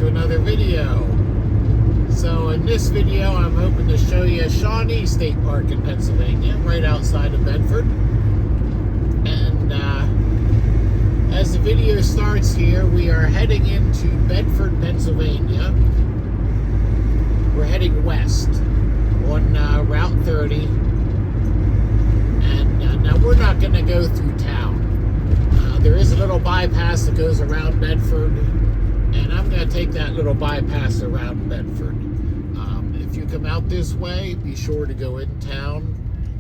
to another video. So in this video I'm hoping to show you Shawnee State Park in Pennsylvania, right outside of Bedford. And as the video starts here, we are heading into Bedford, Pennsylvania. We're heading west on Route 30. And now we're not going to go through town. There is a little bypass that goes around Bedford, and I'm going to take that little bypass around Bedford. If you come out this way, be sure to go in town.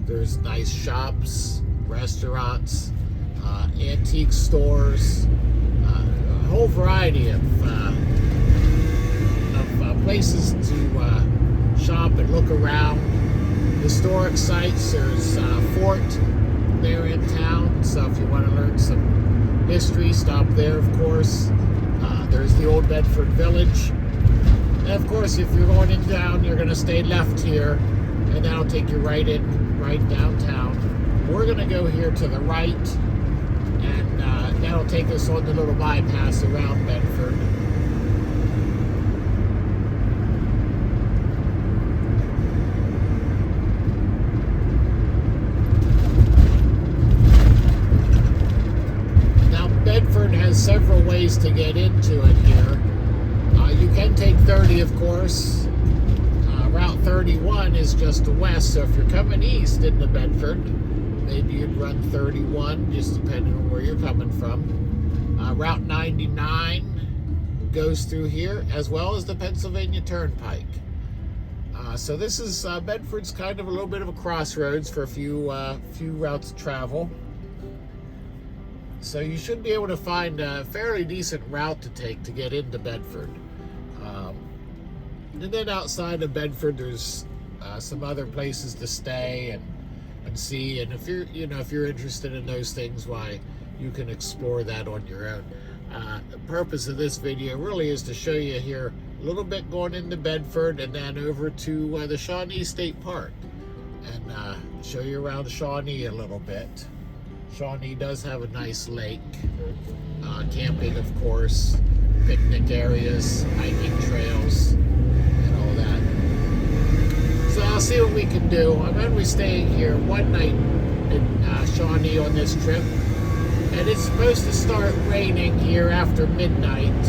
There's nice shops, restaurants, antique stores, a whole variety of places to shop and look around. Historic sites, there's Fort there in town, so if you want to learn some history, stop there, of course. There's the old Bedford Village. And of course, if you're going in town, you're going to stay left here, and that'll take you right downtown. We're going to go here to the right, and that'll take us on the little bypass around Bedford. Bedford has several ways to get into it here. You can take 30, of course. Route 31 is just west, so if you're coming east into Bedford, maybe you'd run 31, just depending on where you're coming from. Route 99 goes through here, as well as the Pennsylvania Turnpike. So this is Bedford's kind of a little bit of a crossroads for a few routes of travel. So you should be able to find a fairly decent route to take to get into Bedford. And then outside of Bedford, there's some other places to stay and see. And if you're interested in those things, why, you can explore that on your own. The purpose of this video really is to show you here a little bit going into Bedford, and then over to the Shawnee State Park, and show you around Shawnee a little bit. Shawnee does have a nice lake, camping, of course, picnic areas, hiking trails, and all that. So I'll see what we can do. I'm going to be staying here one night in Shawnee on this trip, and it's supposed to start raining here after midnight.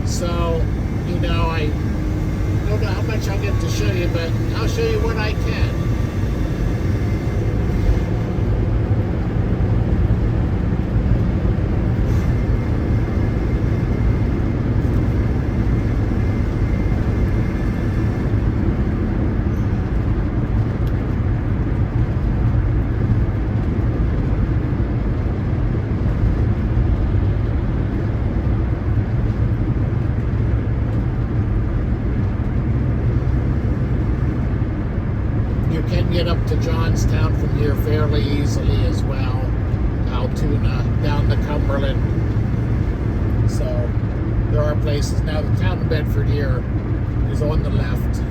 So, I don't know how much I'll get to show you, but I'll show you what I can. Get up to Johnstown from here fairly easily as well. Altoona, down to Cumberland. So there are places. Now the town of Bedford here is on the left.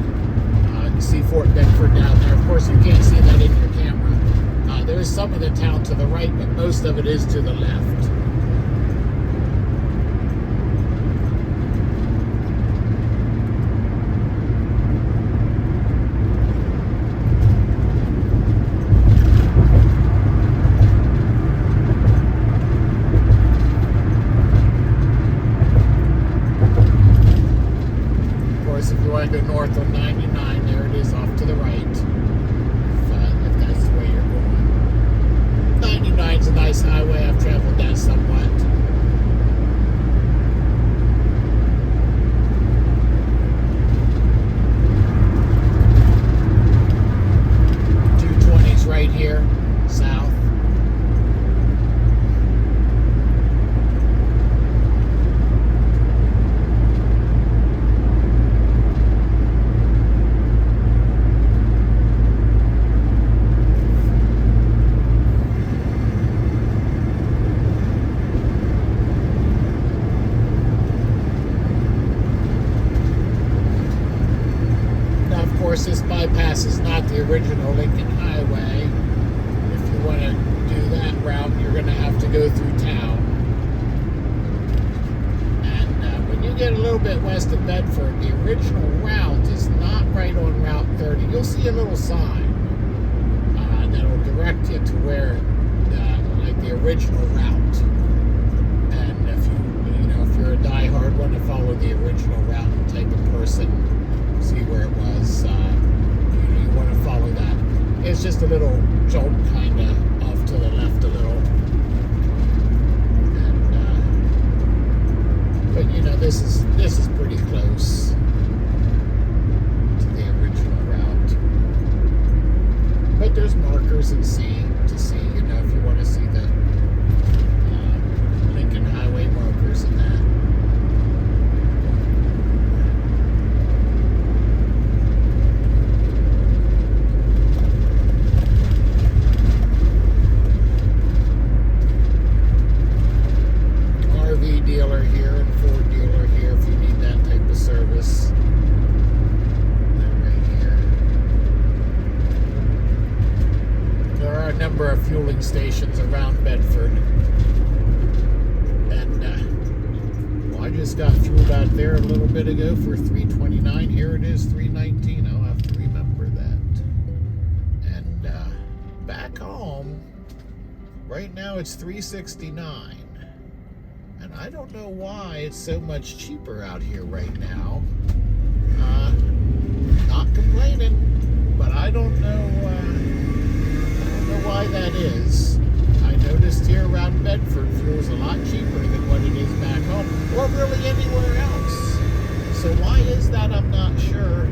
You see Fort Bedford down there. Of course, you can't see that in your camera. There is some of the town to the right, but most of it is to the left. If you want to go north on 99, there it is off to the right, if that's the way you're going. 99 is a nice highway. I've traveled that somewhat. .220's right here, south. course, this bypass is not the original Lincoln Highway. If you want to do that route, you're going to have to go through town. And when you you get a little bit west of Bedford, the original route is not right on Route 30. You'll see a little sign that'll direct you to where, like the original route. And if you're a diehard, want to follow the original route type of person, see where it was, you want to follow that. It's just a little jolt kind of off to the left a little. But this is pretty close to the original route. But there's markers to see, if you want to see the Lincoln Highway markers in that. RV dealer here and Ford dealer here if you need that type of service. They're right here. There are a number of fueling stations around Bedford. And I just got fueled out there a little bit ago for $3.29. Here it is, $3.19. I'll have to remember that. And back home, right now it's $3.69. And I don't know why it's so much cheaper out here right now. Not complaining, but I don't know why that is. I noticed here around Bedford, fuel's a lot cheaper than what it is back home, or really anywhere else. So why is that? I'm not sure.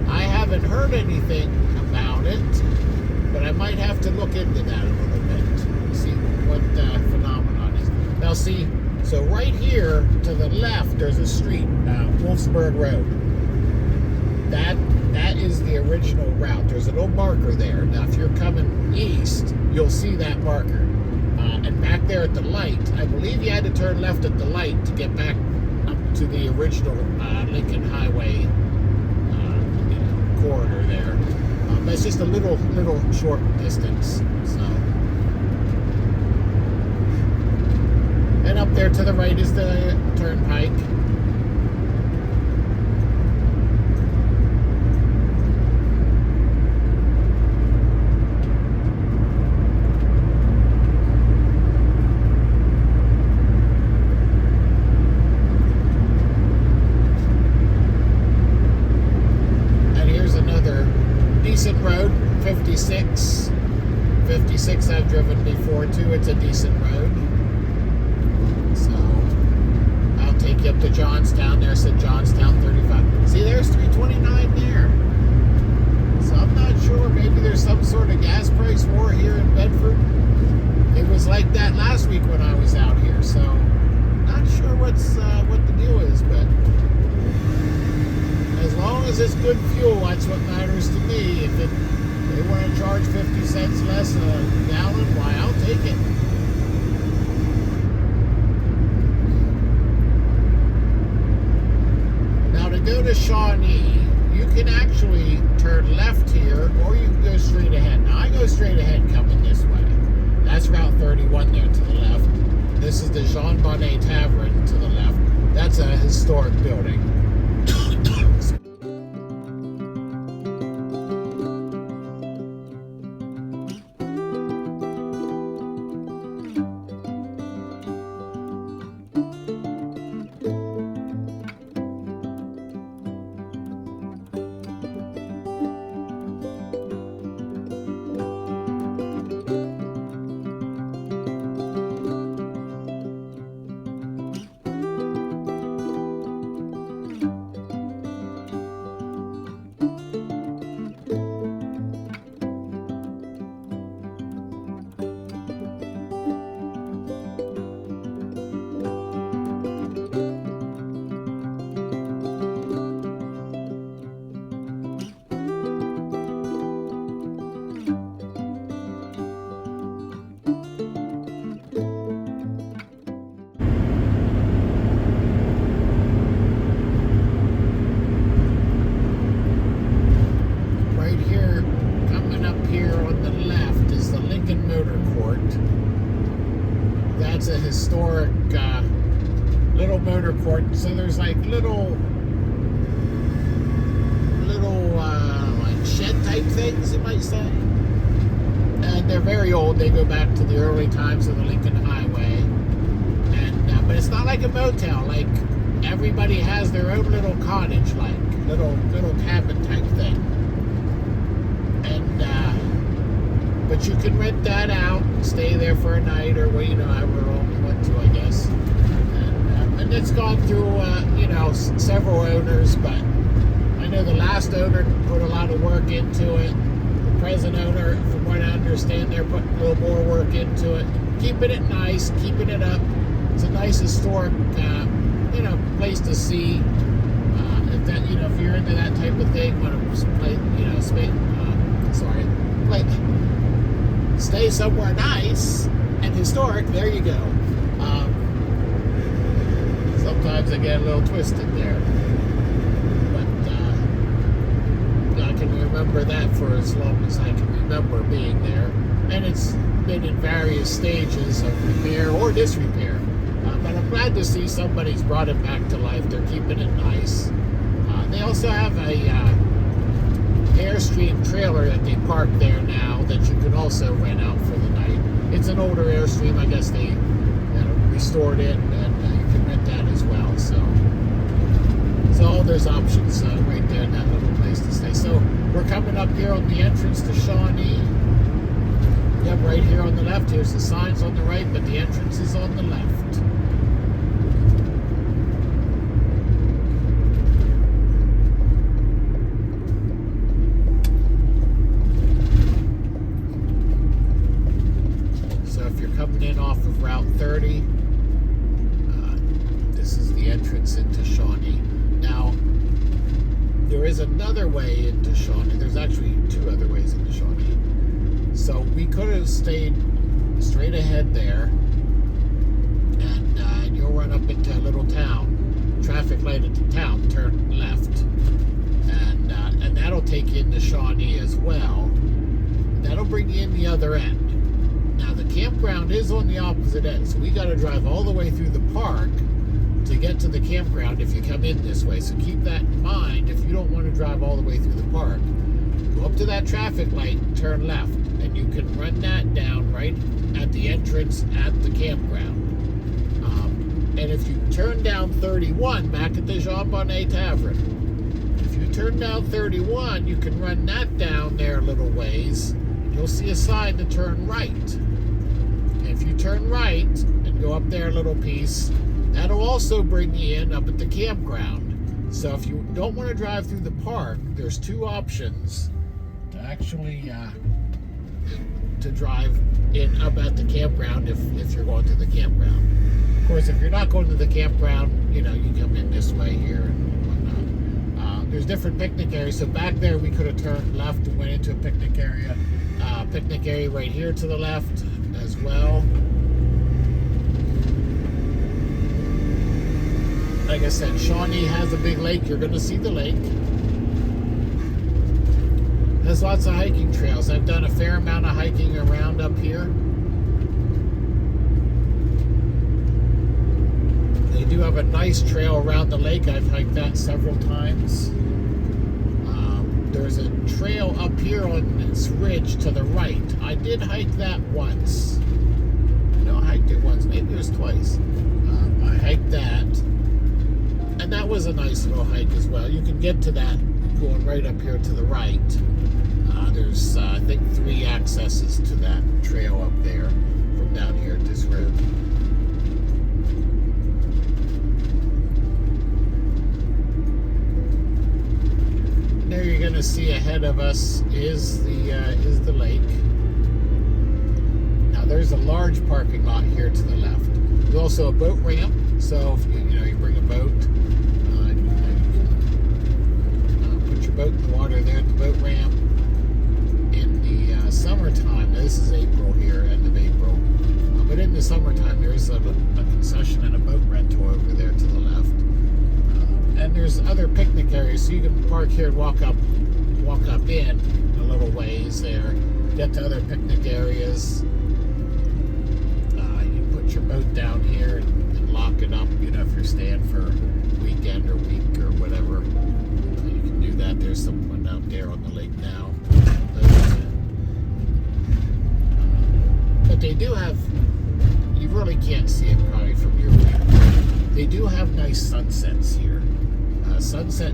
I haven't heard anything about it, but I might have to look into that a little bit, see what the phenomenon is. Now see, so right here to the left, there's a street, Wolfsburg Road. That is the original route. There's a little marker there. Now if you're coming east, you'll see that marker. And back there at the light, I believe you had to turn left at the light to get back up to the original Lincoln Highway corridor there. But it's just a little short distance. So. And up there to the right is the turnpike. And here's another decent road, 56. 56 I've driven before too. It's a decent road. So I'll take you up to Johnstown. There said Johnstown 35. See, there's 329 there. So I'm not sure. Maybe there's some sort of gas price war here in Bedford. It was like that last week when I was out here. So not sure what the deal is, but as long as it's good fuel, that's what matters to me. If they want to charge 50 cents less a gallon, why, I'll take it. To go to Shawnee, you can actually turn left here, or you can go straight ahead. Now, I go straight ahead coming this way. That's Route 31 there to the left. This is the Jean Bonnet Tavern to the left. That's a historic building. It's a historic little motor court. So there's like little like shed type things, you might say. And they're very old. They go back to the early times of the Lincoln Highway. And but it's not like a motel. Like everybody has their own little cottage, like little cabin type thing. And but you can rent that out, stay there for a night, or well, however long you want to, I guess. And it's gone through several owners, but I know the last owner put a lot of work into it. The present owner, from what I understand, they're putting a little more work into it, keeping it nice, keeping it up. It's a nice historic, place to see. If you're into that type of thing, want to play, stay somewhere nice and historic. There you go. Sometimes I get a little twisted there, but I can remember that for as long as I can remember being there, and it's been in various stages of repair or disrepair. But I'm glad to see somebody's brought it back to life. They're keeping it nice. They also have a Airstream trailer that they park there now that you can also rent out for the night. It's an older Airstream. I guess they restored it, and you can rent that as well. So there's options right there in that little place to stay. So we're coming up here on the entrance to Shawnee. Yep, right here on the left. Here's the signs on the right, but the entrance is on the left. Coming in off of Route 30, this is the entrance into Shawnee. Now, there is another way into Shawnee. There's actually two other ways into Shawnee. So we could have stayed straight ahead there, and you'll run up into a little town, traffic light into town, turn left, and that'll take you into Shawnee as well. That'll bring you in the other end. Now the campground is on the opposite end, so we got to drive all the way through the park to get to the campground if you come in this way. So keep that in mind if you don't want to drive all the way through the park. Go up to that traffic light and turn left, and you can run that down right at the entrance at the campground. And if you turn down 31 back at the Jean Bonnet Tavern, if you turn down 31, you can run that down there a little ways. You'll see a sign to turn right. And if you turn right and go up there a little piece, that'll also bring you in up at the campground. So if you don't want to drive through the park, there's two options to actually to drive in up at the campground if you're going to the campground. Of course, if you're not going to the campground, you come in this way here and whatnot. There's different picnic areas. So back there, we could have turned left and went into a picnic area. Picnic area right here to the left as well. Like I said, Shawnee has a big lake. You're going to see the lake. There's lots of hiking trails. I've done a fair amount of hiking around up here. They do have a nice trail around the lake. I've hiked that several times. There's a trail up here on this ridge to the right. I did hike that once. No, I hiked it once. Maybe it was twice. I hiked that. And that was a nice little hike as well. You can get to that going right up here to the right. There's, I think, 3 accesses to that trail up there from down here at this road. There you're going to see ahead of us is the lake. Now there's a large parking lot here to the left. There's also a boat ramp, so if you bring a boat, put your boat in the water there at the boat ramp. In the summertime, this is April here, end of April, but in the summertime there's a concession and a boat rental over there to the left. And there's other picnic areas, so you can park here and walk up in a little ways there, get to other picnic areas. You put your boat down here and lock it up, you know, if you're staying for a weekend or week or whatever. You can do that. There's someone out there on the lake now. But they do have, you really can't see it probably from your view. They do have nice sunsets here. Sunset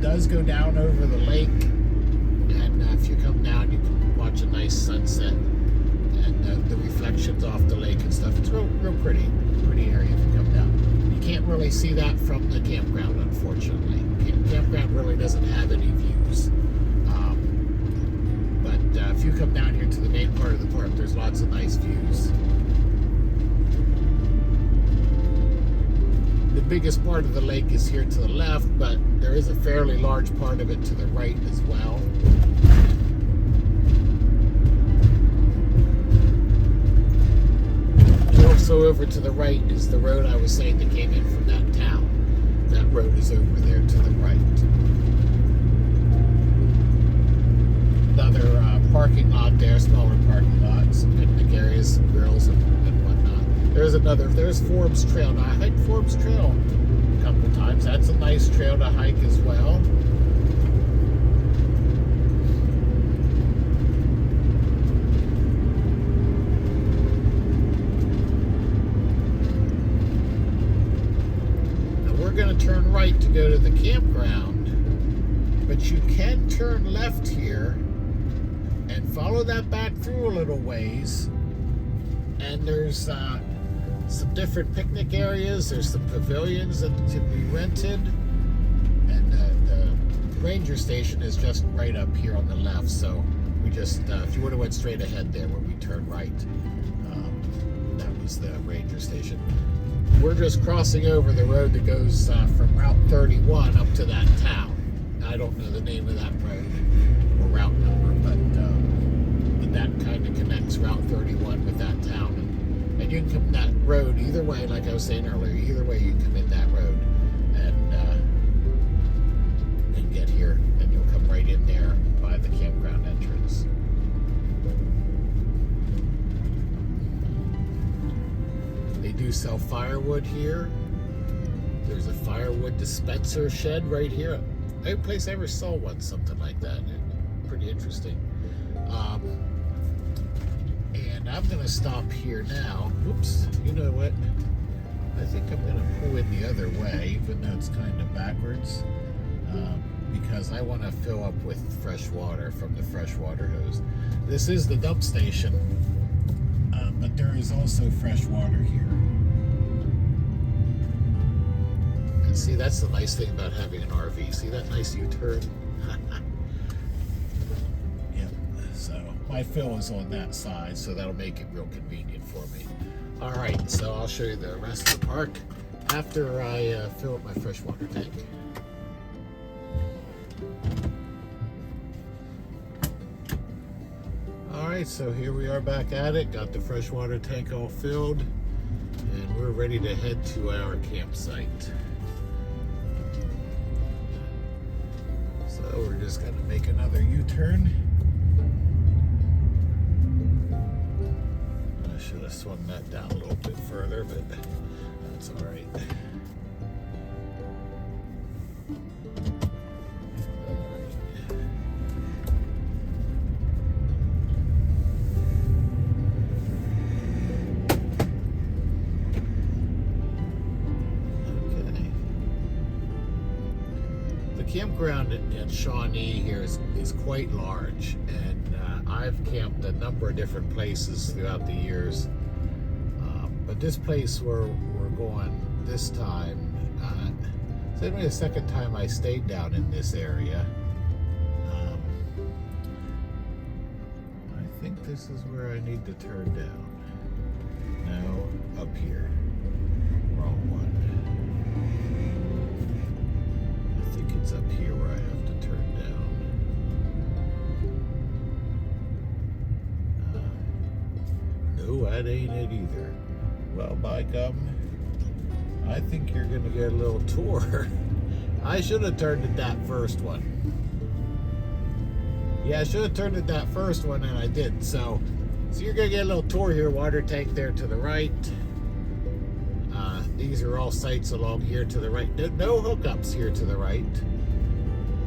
does go down over the lake, and if you come down, you can watch a nice sunset and the reflections off the lake and stuff. It's real pretty area if you come down. You can't really see that from the campground, unfortunately. Campground really doesn't have any views. But if you come down here to the main part of the park, there's lots of nice views. The biggest part of the lake is here to the left, but there is a fairly large part of it to the right as well. And also over to the right is the road I was saying that came in from that town. That road is over there to the right. Another parking lot there, smaller parking lot, some picnic areas, some grills and whatnot. There's Forbes Trail. Now, I hiked Forbes Trail a couple times. That's a nice trail to hike as well. Now, we're going to turn right to go to the campground, but you can turn left here and follow that back through a little ways. And there's some different picnic areas. There's some pavilions that can be rented. And the ranger station is just right up here on the left. So we just, if you would have went straight ahead there where we turned right, that was the ranger station. We're just crossing over the road that goes from Route 31 up to that town. I don't know the name of that road or route number, but that kind of connects Route 31 with that town. And you can come that road either way, like I was saying earlier. Either way, you can come in that road and get here, and you'll come right in there by the campground entrance. They do sell firewood here. There's a firewood dispenser shed right here. Every place I ever saw one, something like that. Pretty interesting. And I'm going to stop here now. Oops, you know what? I think I'm going to pull in the other way, even though it's kind of backwards, because I want to fill up with fresh water from the freshwater hose. This is the dump station, but there is also fresh water here. And see, that's the nice thing about having an RV. See that nice U-turn? So my fill is on that side, so that'll make it real convenient for me. All right, so I'll show you the rest of the park after I fill up my freshwater tank. All right, so here we are back at it. Got the freshwater tank all filled, and we're ready to head to our campsite. So we're just gonna make another U-turn. Should have swung that down a little bit further, but that's all right. Okay. The campground at Shawnee here is quite large, and I've camped a number of different places throughout the years, but this place where we're going this time, it's only the second time I stayed down in this area. I think this is where I need to turn down. No, up here. Wrong one. I think it's up here where I have to turn down. No, that ain't it either. Well, by gum, I think you're gonna get a little tour. I should have turned at that first one. Yeah, I should have turned at that first one, and I did. So you're gonna get a little tour here. Water tank there to the right. These are all sites along here to the right. No hookups here to the right.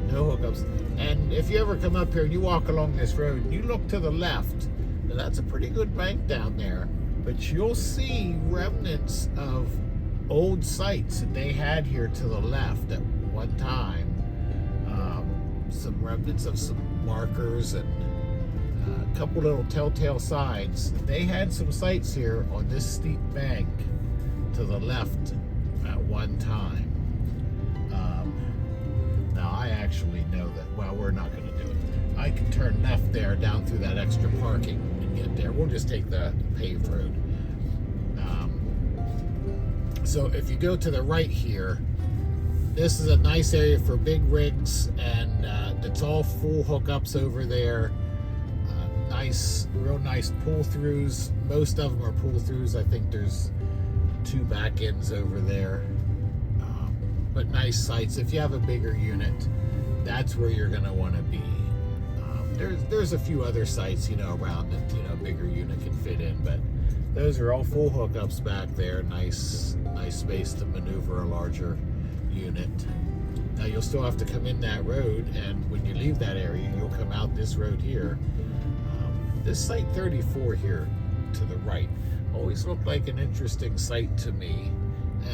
No hookups. And if you ever come up here and you walk along this road and you look to the left, now that's a pretty good bank down there, but you'll see remnants of old sites that they had here to the left at one time. Some remnants of some markers and a couple little telltale signs. They had some sites here on this steep bank to the left at one time. Now I actually know that, well, we're not going to do it. I can turn left there down through that extra parking and get there. We'll just take the paved road. So if you go to the right here, this is a nice area for big rigs, and it's all full hookups over there. Real nice pull-throughs. Most of them are pull-throughs. I think there's 2 back ends over there. But nice sites. If you have a bigger unit, that's where you're going to want to be. There's a few other sites, around that, a bigger unit can fit in, but those are all full hookups back there. Nice space to maneuver a larger unit. Now you'll still have to come in that road, and when you leave that area, you'll come out this road here. This site 34 here to the right always looked like an interesting site to me,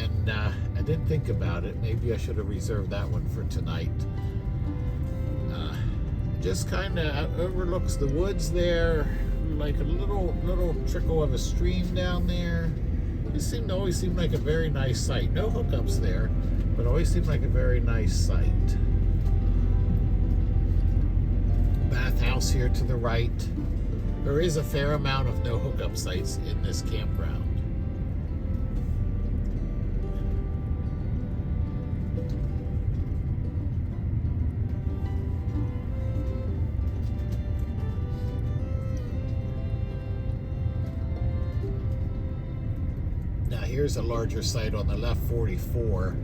and I didn't think about it. Maybe I should have reserved that one for tonight. Just kind of overlooks the woods there, like a little trickle of a stream down there. It always seemed like a very nice site. No hookups there, but always seemed like a very nice site. Bathhouse here to the right. There is a fair amount of no hookup sites in this campground. Here's a larger site on the left, 44.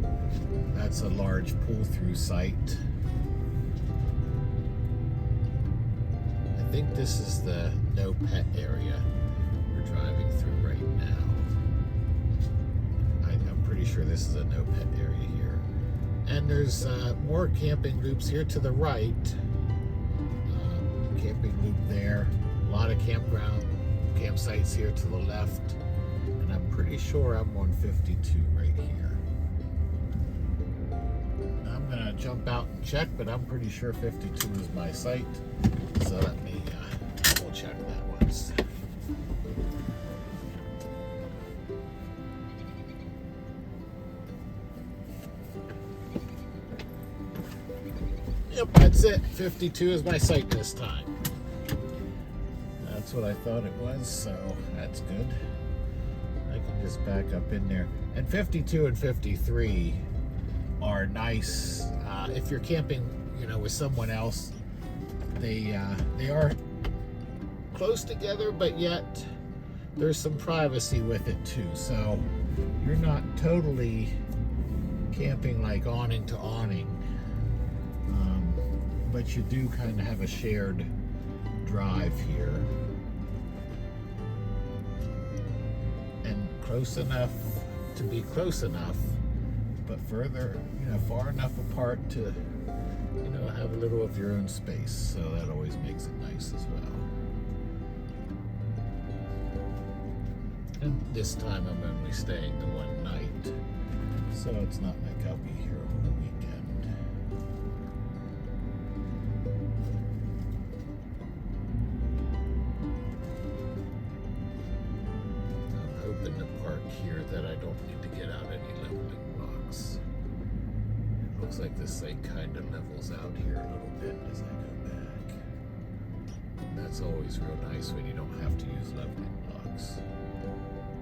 That's a large pull-through site. I think this is the no pet area we're driving through right now. I'm pretty sure this is a no pet area here. And there's more camping loops here to the right. Camping loop there. A lot of campsites here to the left. And I'm pretty sure I'm on 52 right here. I'm going to jump out and check, but I'm pretty sure 52 is my site. So let me double check that once. Yep, that's it. 52 is my site this time. That's what I thought it was, so that's good. I can just back up in there. And 52 and 53 are nice. If you're camping, with someone else, they are close together, but yet there's some privacy with it too. So you're not totally camping like awning to awning, but you do kind of have a shared drive here. Close enough to be close enough, but further, far enough apart to, have a little of your own space. So that always makes it nice as well. And this time I'm only staying the one night, so it's not like I'll be here a whole weekend. In the park here that I don't need to get out any leveling blocks. It looks like this site kind of levels out here a little bit as I go back. And that's always real nice when you don't have to use leveling blocks.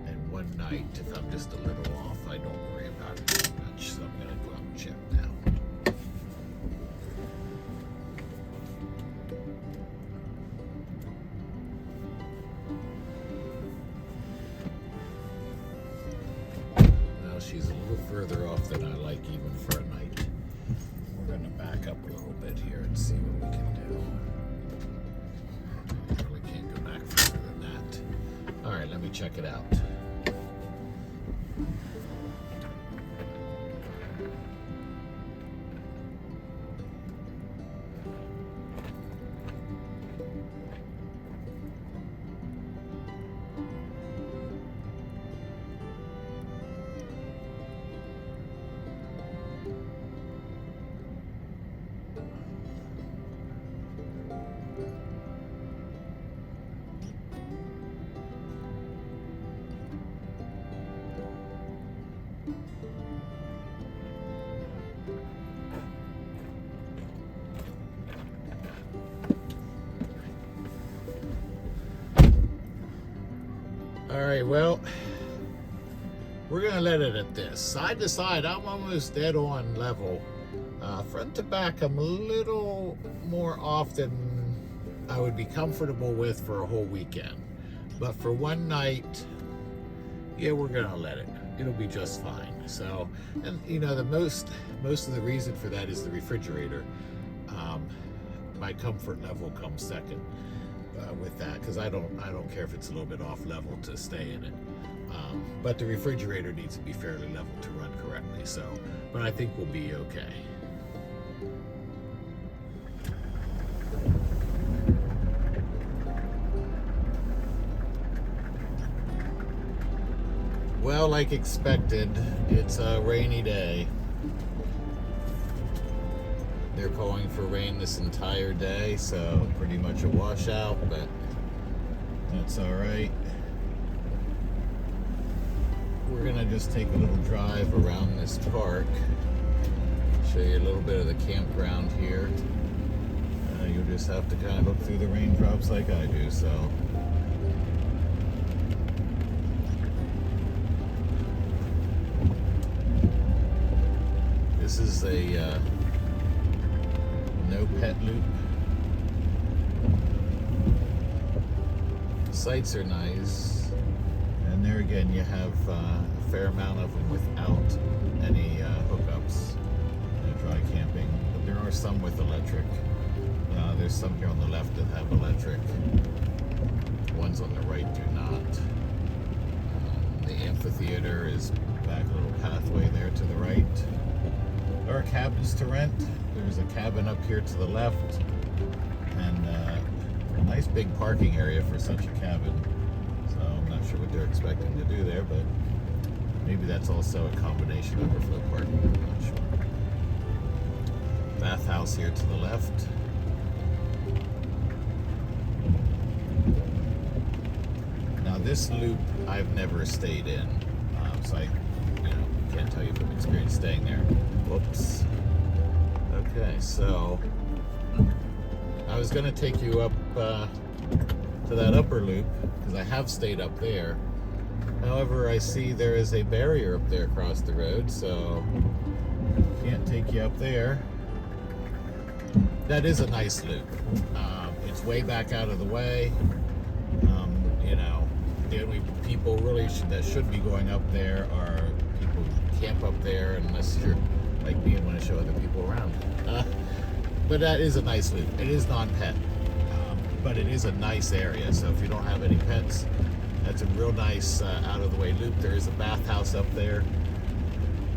And one night, if I'm just a little off, I don't worry about it too much. So I'm going to go out and check now. She's a little further off than I like even for a night. We're going to back up a little bit here and see what we can do. Really can't go back further than that. All right, let me check it out. All right, well, we're gonna let it at this. Side to side, I'm almost dead on level. Front to back, I'm a little more off than I would be comfortable with for a whole weekend. But for one night, yeah, we're gonna let it. It'll be just fine. So, and you know, the most of the reason for that is the refrigerator. My comfort level comes second with that, because I don't care if it's a little bit off level to stay in it. But the refrigerator needs to be fairly level to run correctly. So, but I think we'll be okay. Well, like expected, it's a rainy day. They're calling for rain this entire day, so pretty much a washout, but that's all right. We're gonna just take a little drive around this park, show you a little bit of the campground here. You'll just have to kind of look through the raindrops like I do, so. This is a no pet loop. The sites are nice, and there again you have a fair amount of them without any hookups, dry camping, but there are some with electric. There's some here on the left that have electric. Ones on the right do not. The amphitheater is back a little pathway there to the right. There are cabins to rent. There's a cabin up here to the left, and a nice big parking area for such a cabin. So I'm not sure what they're expecting to do there, but maybe that's also a combination overflow parking. I'm not sure. Bathhouse here to the left. Now this loop I've never stayed in, so I can't tell you from experience staying there. Whoops. Okay, so I was going to take you up to that upper loop, because I have stayed up there. However, I see there is a barrier up there across the road, so can't take you up there. That is a nice loop. It's way back out of the way. The only people really that should be going up there are people who camp up there, unless you're like me and want to show other people around. But that is a nice loop. It is non-pet, but it is a nice area. So if you don't have any pets, that's a real nice out-of-the-way loop. There is a bathhouse up there.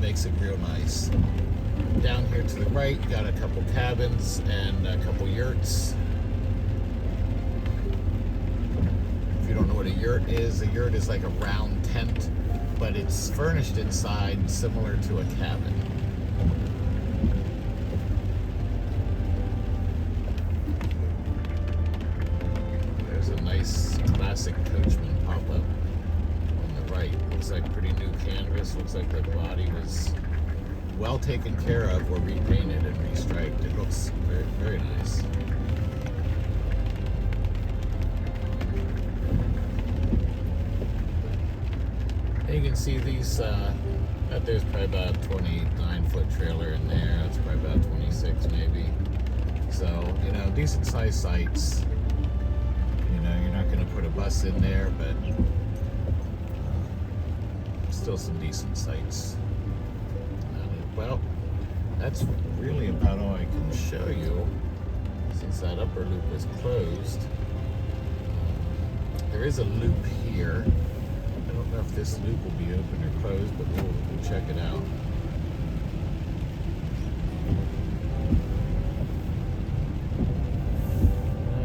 Makes it real nice. Down here to the right, you got a couple cabins and a couple yurts. If you don't know what a yurt is like a round tent, but it's furnished inside similar to a cabin. There's a nice classic coachman pop-up on the right. Looks like pretty new canvas. Looks like the body was well taken care of, or repainted and restriped. It looks very, very nice. You can see these, there's probably about a 29-foot trailer in there. That's probably about 26 maybe. So, decent sized sites. You're not going to put a bus in there, but still some decent sites. Well, that's really about all I can show you, since that upper loop was closed. There is a loop here. I don't know if this loop will be open or closed, but we'll check it out.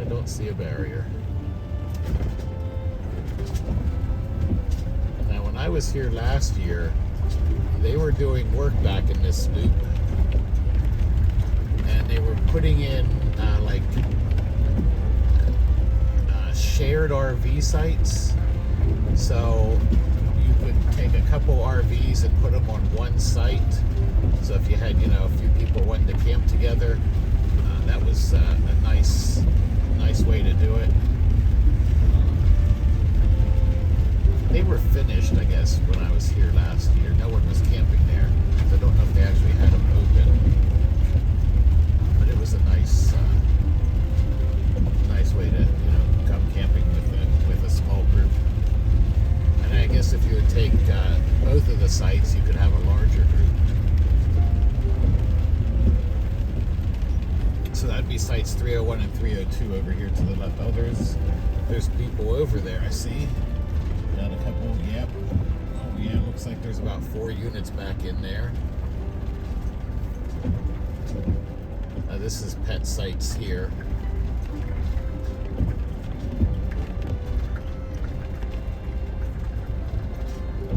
I don't see a barrier. Now, when I was here last year, they were doing work back in this loop, and they were putting in shared RV sites. So you could take a couple RVs and put them on one site. So if you had, a few people wanting to camp together, that was a nice way to do it. sites, you could have a larger group. So that'd be sites 301 and 302 over here to the left. Oh, there's people over there, I see. Got a couple, yep. Oh yeah, looks like there's about 4 units back in there. This is pet sites here.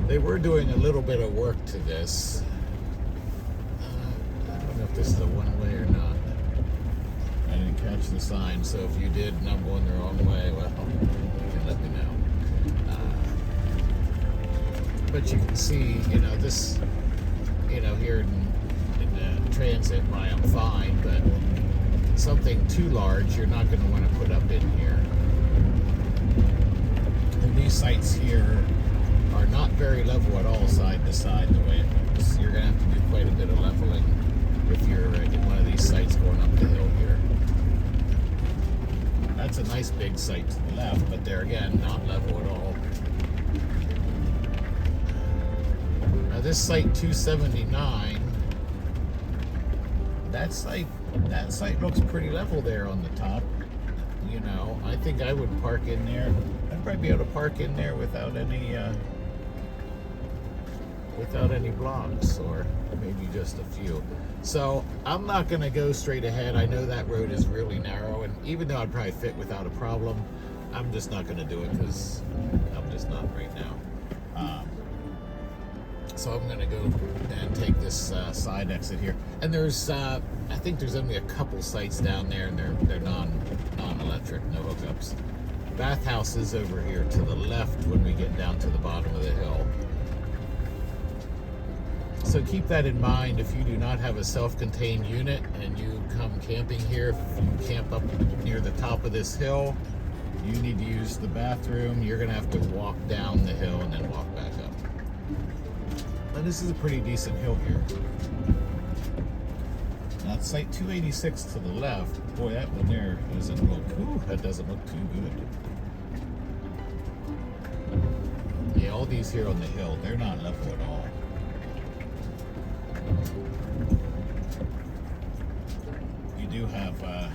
They were doing a little bit of work to this. I don't know if this is a one-way or not. I didn't catch the sign, so if you did and I'm going the wrong way, well, you can let me know. But you can see, you know, this, you know, here in transit, why I'm fine, but something too large, you're not going to want to put up in here. And these sites here are not very level at all side to side the way it looks. You're going to have to do quite a bit of leveling if you're in one of these sites going up the hill here. That's a nice big site to the left, but there again, not level at all. Now this site 279, that site looks pretty level there on the top. You know, I think I would park in there. I'd probably be able to park in there without any blocks, or maybe just a few. So I'm not going to go straight ahead. I know that road is really narrow, and even though I'd probably fit without a problem, I'm just not going to do it because I'm just not right now. So I'm going to go and take this side exit here. And there's, I think there's only a couple sites down there, and they're non-electric, no hookups. Bathhouses over here to the left when we get down to the bottom of the hill. So keep that in mind. If you do not have a self-contained unit and you come camping here, if you camp up near the top of this hill, you need to use the bathroom. You're going to have to walk down the hill and then walk back up. And this is a pretty decent hill here. Now it's site 286 to the left. Boy, that one there doesn't look, ooh, that doesn't look too good. Yeah, all these here on the hill, they're not level at all. You do have a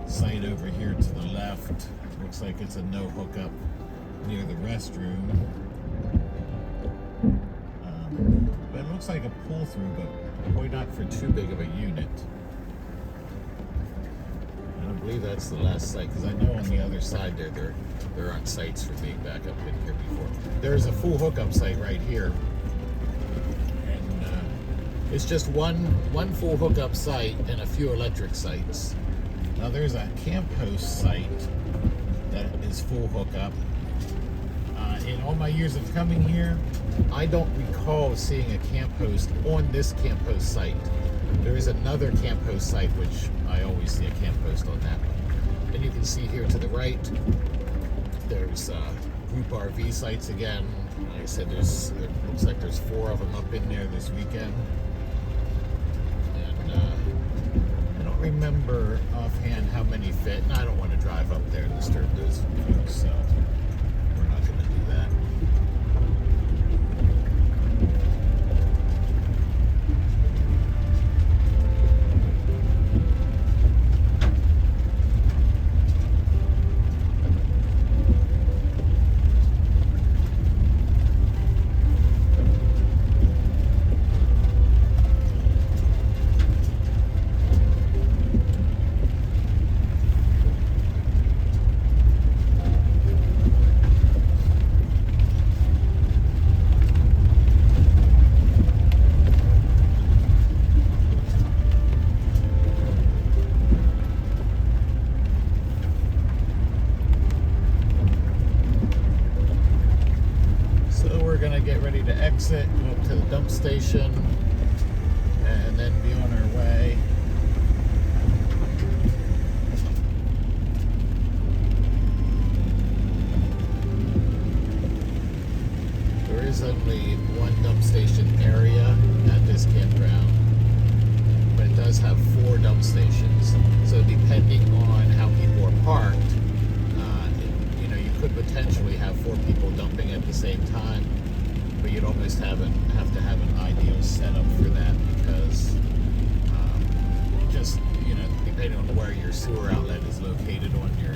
site over here to the left. Looks like it's a no hookup near the restroom. But it looks like a pull through, but boy, not for too big of a unit. And I believe that's the last site, because I know on the other side there aren't sites for being back up in here before. There's a full hookup site right here. It's just one full hookup site and a few electric sites. Now there's a camp host site that is full hookup. In all my years of coming here, I don't recall seeing a camp host on this camp host site. There is another camp host site which I always see a camp host on that one. And you can see here to the right, there's group RV sites again. Like I said, it looks like there's 4 of them up in there this weekend. I don't remember offhand how many fit, and I don't want to drive up there and disturb those folks, so we're not going to do that. Exit, go up to the dump station, and then be on our way. There is only one dump station area at this campground, but it does have 4 dump stations. So depending on how people are parked, you know, you could potentially have 4 people dumping at the same time. but you'd almost have to have an ideal setup for that, because just, you know, depending on where your sewer outlet is located on your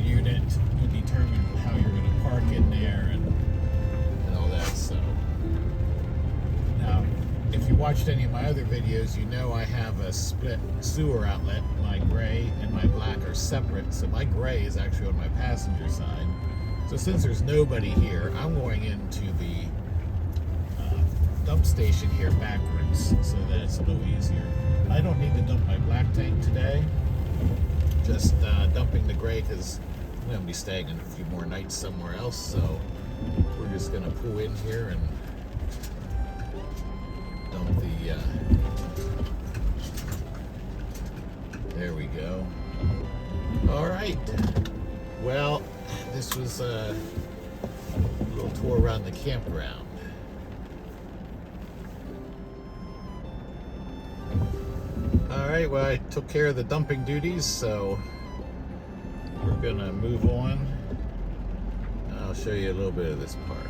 unit, will determine how you're going to park in there and all that. So now, if you watched any of my other videos, you know I have a split sewer outlet. My gray and my black are separate, so my gray is actually on my passenger side. So since there's nobody here, I'm going into the dump station here backwards, so that it's a little easier. I don't need to dump my black tank today, just dumping the gray, because I'm going to be staying in a few more nights somewhere else. So we're just going to pull in here and dump the there we go. All right, well, this was a little tour around the campground. All right, well, I took care of the dumping duties, so we're gonna move on. I'll show you a little bit of this park.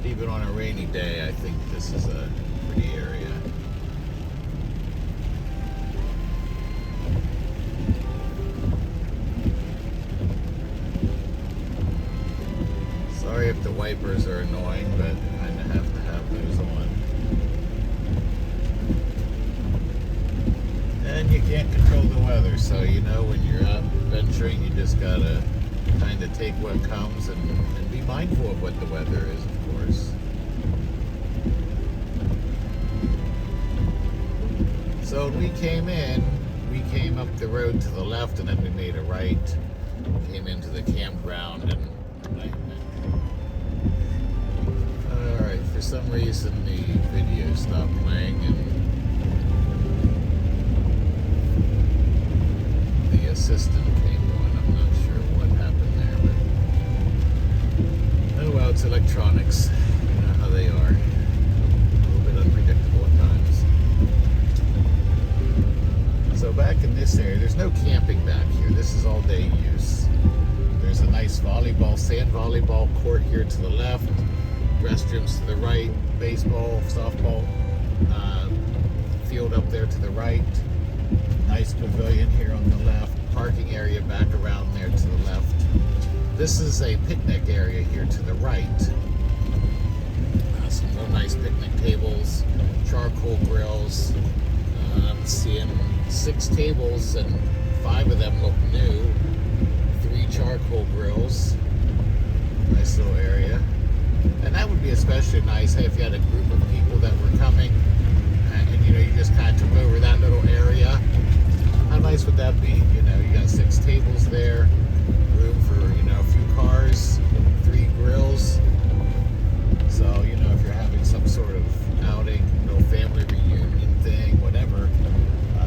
Even on a rainy day, I think this is a pretty area. Sorry if the wipers are annoying, but I kind of have to have those on. And you can't control the weather, so you know when you're out venturing, you just gotta kind of take what comes and be mindful of what the weather is, of course. So when we came in, we came up the road to the left, and then we made a right, came into the campground, and alright, for some reason the video stopped playing, and the assistant came on. I'm not sure what happened there, but oh well, it's electronics. You know how they are. A little bit unpredictable at times. So back in this area, there's no camping back here. This is all day use. There's a nice sand volleyball court here to the left, restrooms to the right, baseball, softball field up there to the right, nice pavilion here on the left, parking area back around there to the left. This is a picnic area here to the right. Some real nice picnic tables, charcoal grills. I'm seeing 6 tables, and 5 of them look new. 3 charcoal grills. Nice little area. And that would be especially nice, hey, if you had a group of people that were coming, and you know, you just kind of took over that little area. How nice would that be? You know, you got 6 tables there, room for, you know, a few cars, 3 grills. So, you know, if you're having some sort of outing, little family reunion thing, whatever,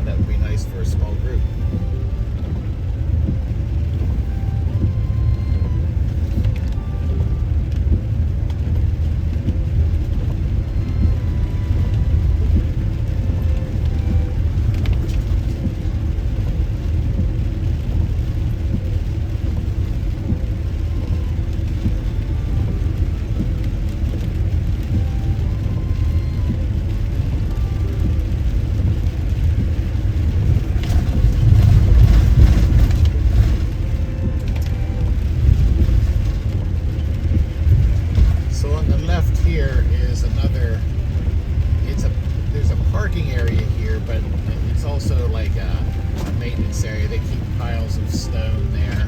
that would be nice for a small group. Also like a maintenance area. They keep piles of stone there.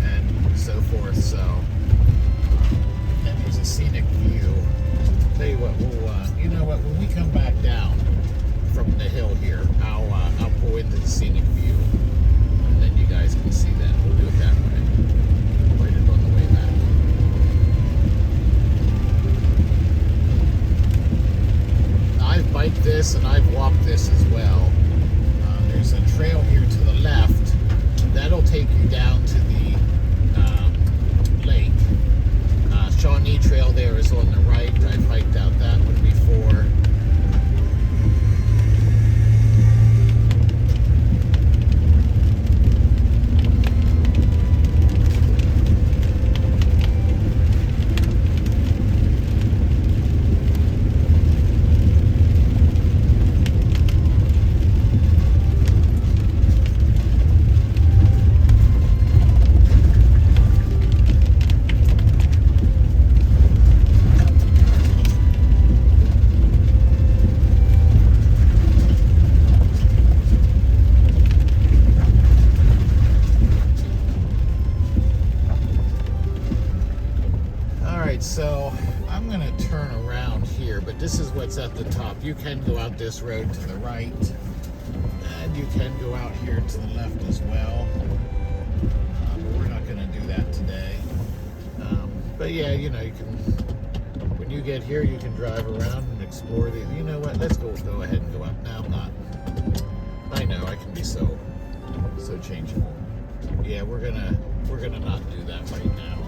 and so forth. So, and there's a scenic view. Tell you what, you know what? When we come back down from the hill here, I'll pull into the scenic view, and then you guys can see that. We'll do it that way. Write it on the way back. I've biked this and I've walked this as well. There's a trail here to the left that'll take you down to the lake. Shawnee trail there is on the right. I've hiked out that one before. So I'm going to turn around here, but this is what's at the top. You can go out this road to the right, and you can go out here to the left as well. But we're not going to do that today. But yeah, you know, you can, when you get here, you can drive around and explore the, you know what, let's go ahead and go up. No, I'm not. I know, I can be so changeable. Yeah, we're gonna not do that right now.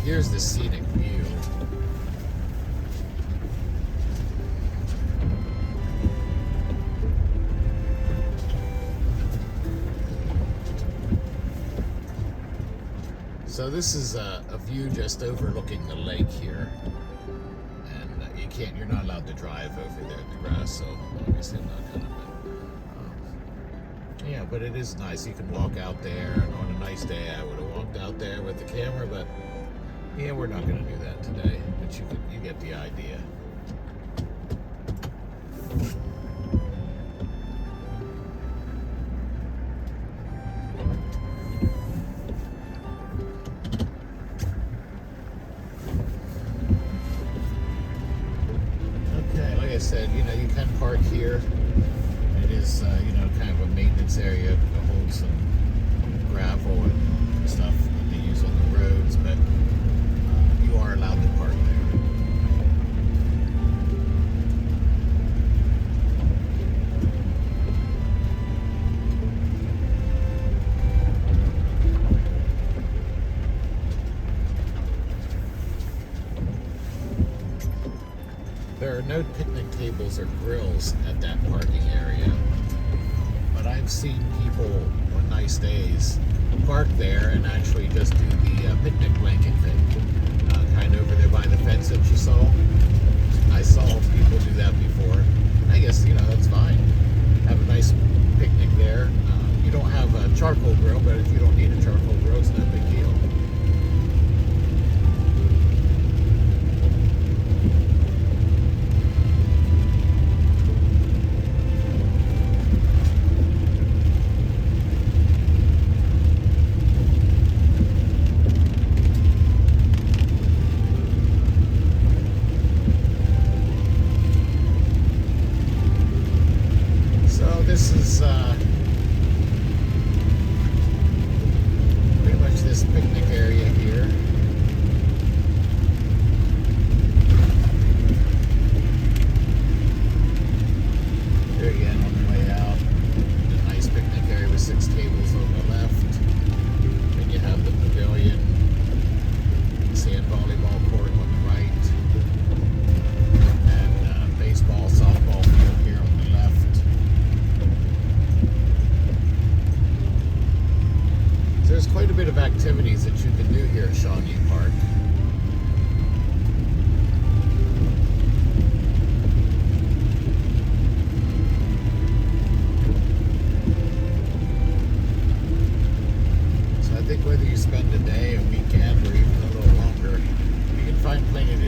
Here's the scenic view. So this is a view just overlooking the lake here, and you're not allowed to drive over there in the grass, so obviously I'm not gonna. Yeah, but it is nice. You can walk out there, and on a nice day I would have walked out there with the camera, but yeah, we're not going to do that today, but you get the idea. Okay, like I said, you know, you can park here. It is, you know, kind of a maintenance area to hold some gravel and stuff that they use on the roads, but you are allowed to park there. There are no picnic tables or grills at that parking area, but I've seen people on nice days park there and actually just do the picnic blanket thing, kind of over there by the fence that you saw. I saw people do that before. I guess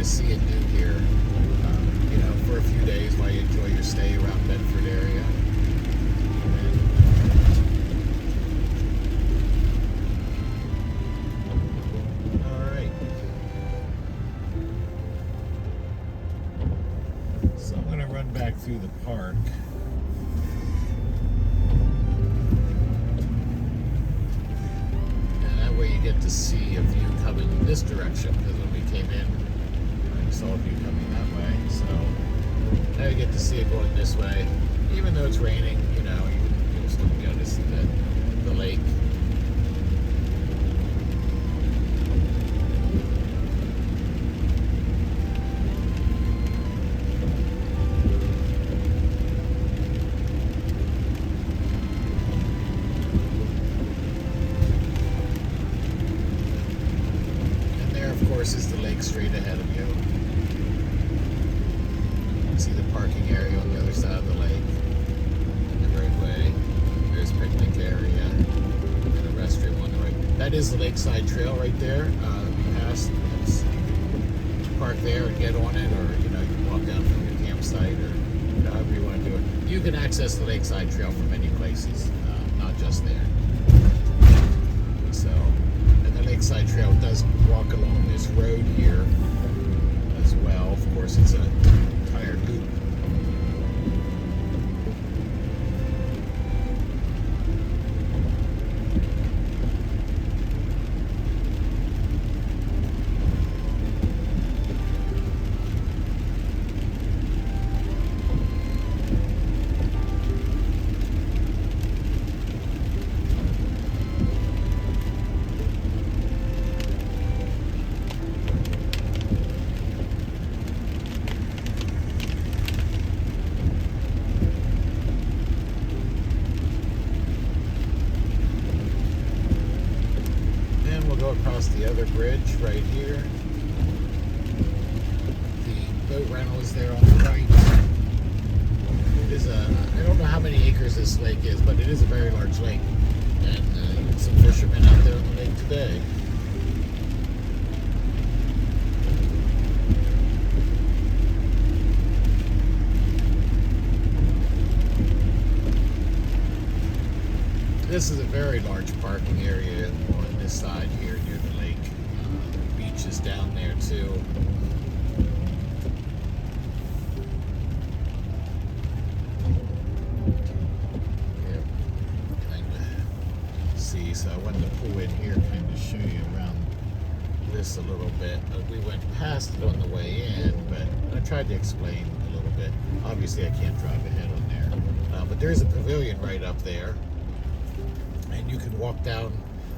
to see and do here, for a few days while you enjoy your stay around Bedford area. All right. So I'm going to run back through the park. You get to see a view coming this direction, because when we came in, we saw a view coming that way. So now you get to see it going this way. Even though it's raining, you'll still be able to see the lake. Is the lake straight ahead of you. You can see the parking area on the other side of the lake, the roadway. There's a picnic area and a restroom on the right. That is the lakeside trail right there. We passed. You can park there and get on it, or you can walk down from your campsite, or however you want to do it. You can access the lakeside trail from many places, not just there. So. The lakeside trail does walk along this road here as well. Of course, it's a tire loop. Across the other bridge right here. The boat rental is there on the right. It is I don't know how many acres this lake is, but it is a very large lake. And some fishermen out there on the lake today. This is a very large parking area on this side here near the lake. The beach is down there too. Yep. Kind of see, so I wanted to pull in here, kind of show you around this a little bit. We went past it on the way in, but I tried to explain a little bit. Obviously I can't drive ahead on there. But there's a pavilion right up there. And you can walk down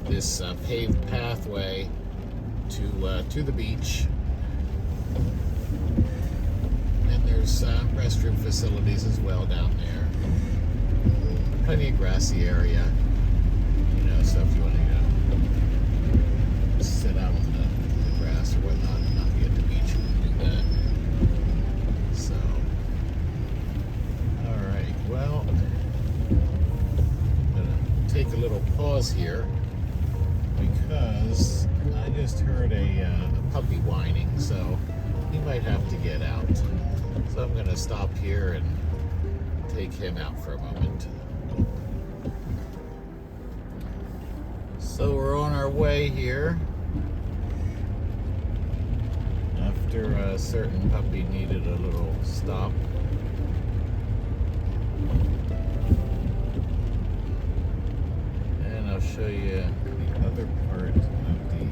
this paved pathway to the beach. And there's restroom facilities as well down there. Plenty of grassy area. So if you want to sit out on the grass or whatnot and not be at the beach, you can do that. So, all right. Well, take a little pause here because I just heard a puppy whining, so he might have to get out. So I'm going to stop here and take him out for a moment. So we're on our way here after a certain puppy needed a little stop. I'll show you the other part of the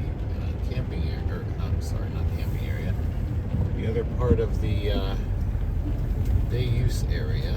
camping area, or I'm sorry, not camping area, the other part of the day use area.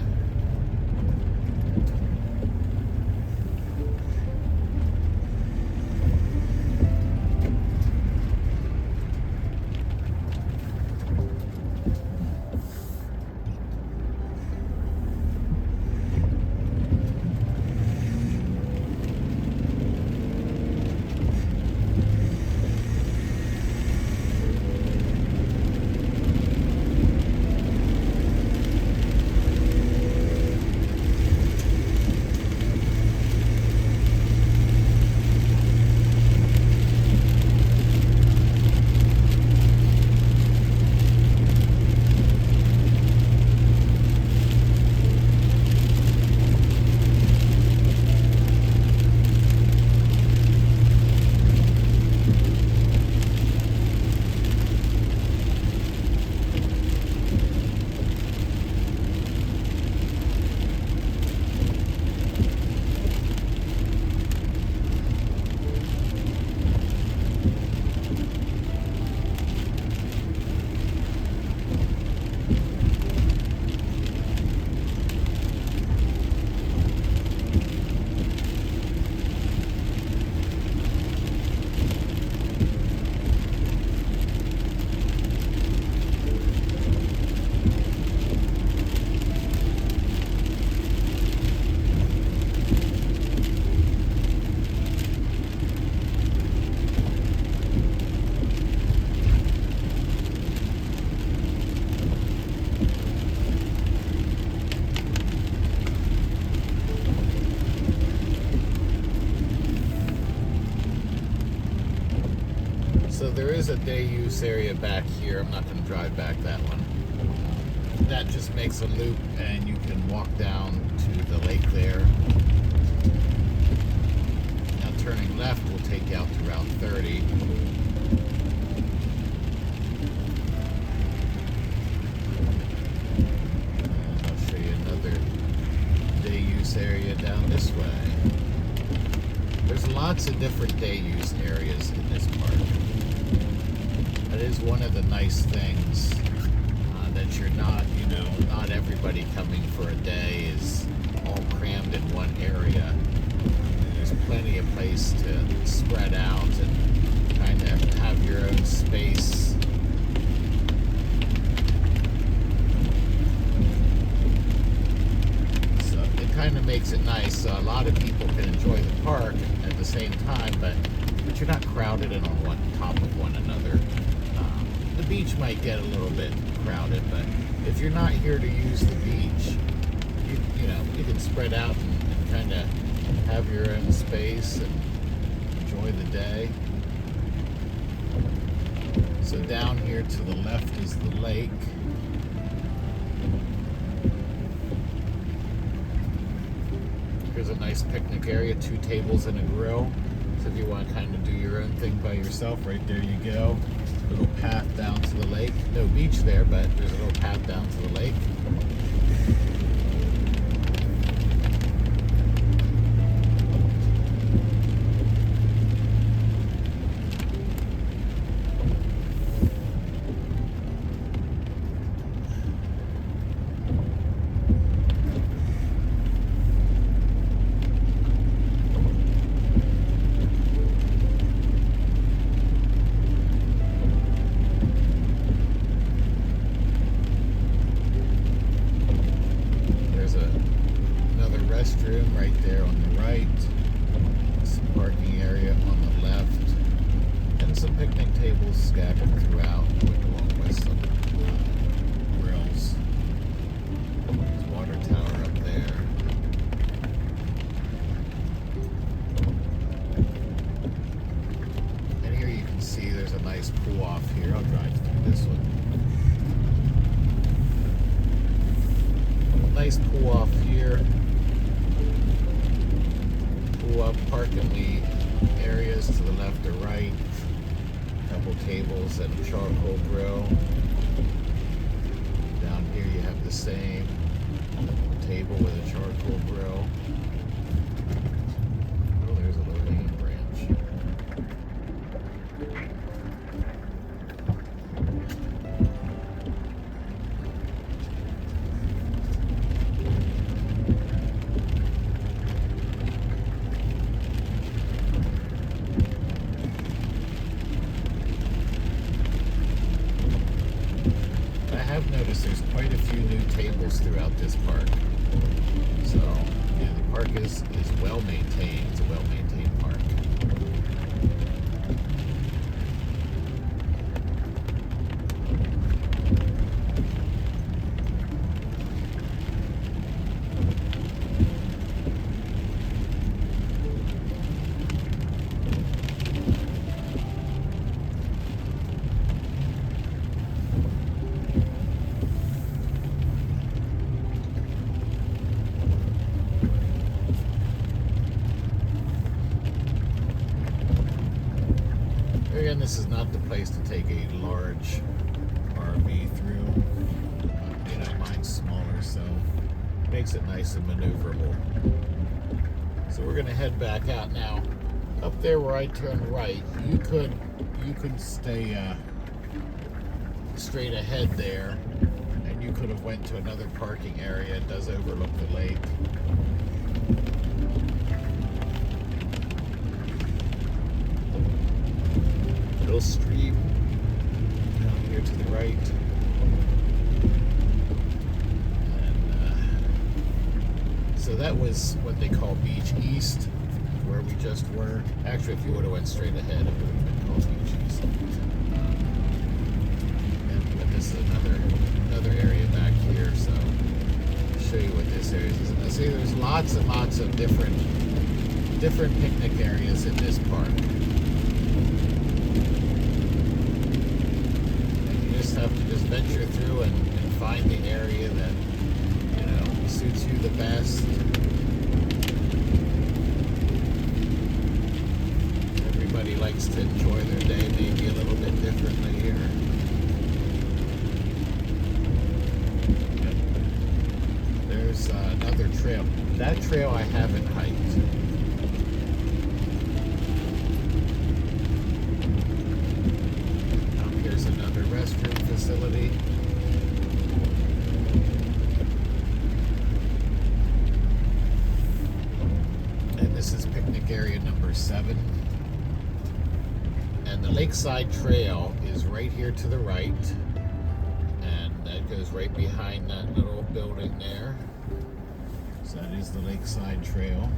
there's a day use area back here. I'm not going to drive back that one. That just makes a loop and you can walk down to the lake there. Now turning left will take you out to Route 30. And I'll show you another day use area down this way. There's lots of different day use areas in this park. That is one of the nice things, that you're not, not everybody coming for a day is all crammed in one area. There's plenty of place to spread out and kind of have your own space. So it kind of makes it nice. So a lot of people can enjoy the park at the same time, but you're not crowded in on top of one another. The beach might get a little bit crowded, but if you're not here to use the beach, you can spread out and kind of have your own space and enjoy the day. So down here to the left is the lake. Here's a nice picnic area, 2 tables and a grill. So if you want to kind of do your own thing by yourself, right there you go. Little path down to the lake. No beach there, but there's a little path down to the lake. Restroom right there on the right, some parking area on the left, and some picnic tables scattered throughout, along with some grills. There's a water tower up there. And here you can see there's a nice pool off here. I'll drive through this one. Nice pool off here. Up parking areas to the left or right, couple tables and a charcoal grill. Down here you have the same table with a charcoal grill. Oh, there's a little lean branch. I've noticed there's quite a few new tables throughout this park. So, yeah, the park is well maintained. It's a well maintained park. Again, this is not the place to take a large RV through. Mine's smaller, so it makes it nice and maneuverable. So we're gonna head back out now. Up there where I turned right, you could stay straight ahead there, and you could have went to another parking area. It does overlook the lake. Little stream down here to the right, and so that was what they call Beach East, where we just were. Actually, if you would have went straight ahead, it would have been called Beach East. But this is another area back here, so I'll show you what this area is. I see there's lots and lots of different picnic areas in this park. through and find the area that, suits you the best. Everybody likes to enjoy their day maybe a little bit differently here. There's another trail. That trail I haven't hiked. Here's another restroom facility. And this is picnic area number 7. And the Lakeside Trail is right here to the right. And that goes right behind that little building there. So that is the Lakeside Trail.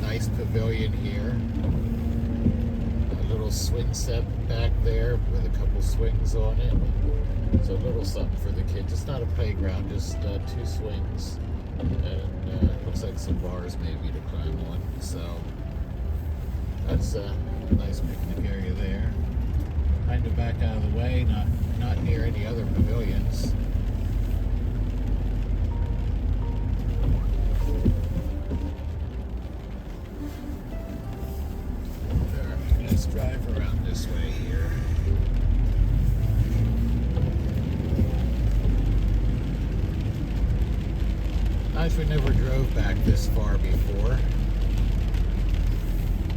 Nice pavilion here. A little swing set back there with a couple swings on it. So a little something for the kids. It's not a playground, just 2 swings. And looks like some bars maybe to climb on. So that's a nice picnic area there. Kind of back out of the way, not near any other pavilions. Let's drive around this way here. I actually never drove back this far before.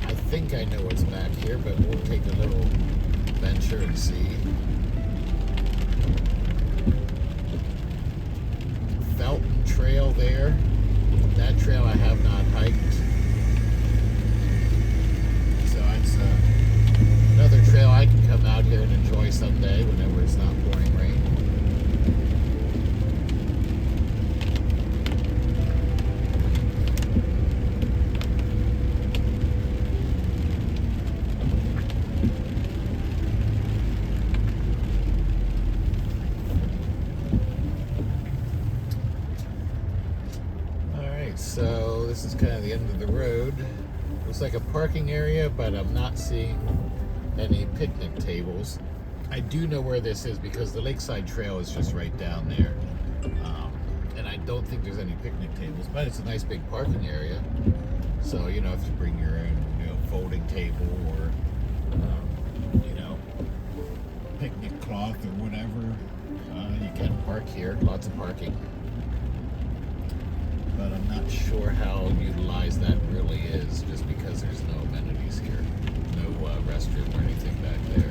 I think I know what's back here, but we'll take a little venture and see. Felton Trail there. That trail I have not hiked. So it's another trail I can come out here and enjoy someday whenever it's not pouring rain. So this is kind of the end of the road. Looks like a parking area, but I'm not seeing any picnic tables. I do know where this is because the Lakeside Trail is just right down there. And I don't think there's any picnic tables, but it's a nice big parking area. So, if you bring your own, folding table or, picnic cloth or whatever, you can park here. Lots of parking. But I'm not sure how utilized that really is, just because there's no amenities here. No restroom or anything back there.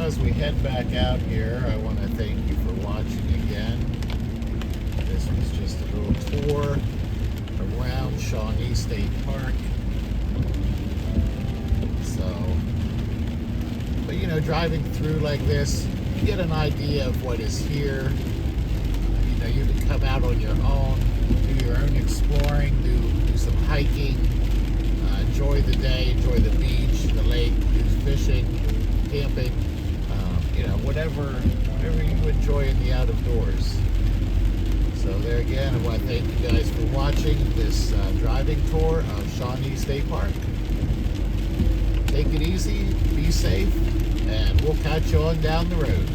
As we head back out here, I want to thank you for watching again. This was just a little tour around Shawnee State Park. But driving through like this, you get an idea of what is here. You can come out on your own, do your own exploring, do some hiking, enjoy the day, enjoy the beach, the lake, do fishing, camping. Whatever you enjoy in the out of doors. So there again, I want to thank you guys for watching this driving tour of Shawnee State Park. Take it easy, be safe, and we'll catch you on down the road.